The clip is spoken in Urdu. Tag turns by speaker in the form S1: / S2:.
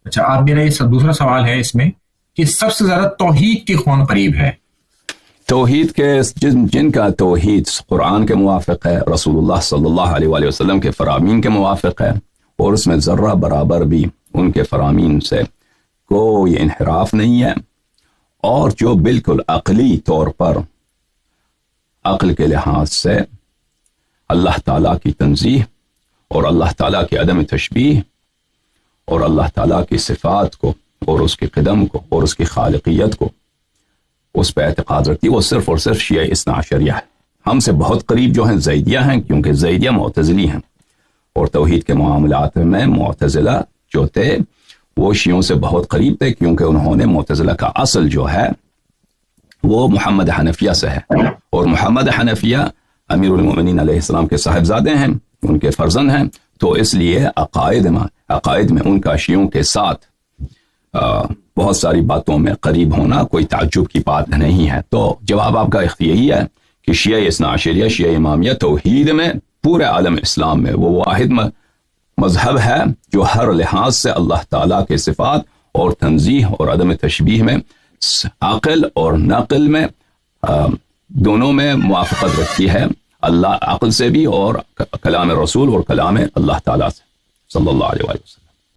S1: اچھا، آپ میرا یہ دوسرا سوال ہے اس میں کہ سب سے زیادہ توحید کی کون قریب ہے؟
S2: توحید کے جن کا توحید قرآن کے موافق ہے، رسول اللہ صلی اللہ علیہ وآلہ وسلم کے فرامین کے موافق ہے، اور اس میں ذرہ برابر بھی ان کے فرامین سے کوئی انحراف نہیں ہے، اور جو بالکل عقلی طور پر عقل کے لحاظ سے اللہ تعالیٰ کی تنزیہ اور اللہ تعالیٰ کی عدم تشبیہ اور اللہ تعالیٰ کی صفات کو اور اس کی قدم کو اور اس کی خالقیت کو اس پہ اعتقاد رکھتی، وہ صرف اور صرف شیعہ اثنا عشریہ ہے۔ ہم سے بہت قریب جو ہیں زیدیہ ہیں، کیونکہ زیدیہ معتزلی ہیں، اور توحید کے معاملات میں معتزلہ جو تھے وہ شیعوں سے بہت قریب تھے، کیونکہ انہوں نے معتزلہ کا اصل جو ہے وہ محمد حنفیہ سے ہے، اور محمد حنفیہ امیر المومنین علیہ السلام کے صاحبزادے ہیں، ان کے فرزند ہیں، تو اس لیے عقائد میں ان کا شیعوں کے ساتھ بہت ساری باتوں میں قریب ہونا کوئی تعجب کی بات نہیں ہے۔ تو جواب آپ کا یہی ہے کہ شیعہ اثنا عشریہ، شیعہ امامیہ توحید میں پورے عالم اسلام میں وہ واحد مذہب ہے جو ہر لحاظ سے اللہ تعالیٰ کے صفات اور تنزیہ اور عدم تشبیہ میں عقل اور نقل میں دونوں میں موافقت رکھتی ہے، اللہ عقل سے بھی اور کلام رسول اور کلام اللہ تعالیٰ سے صلی اللہ علیہ وسلم۔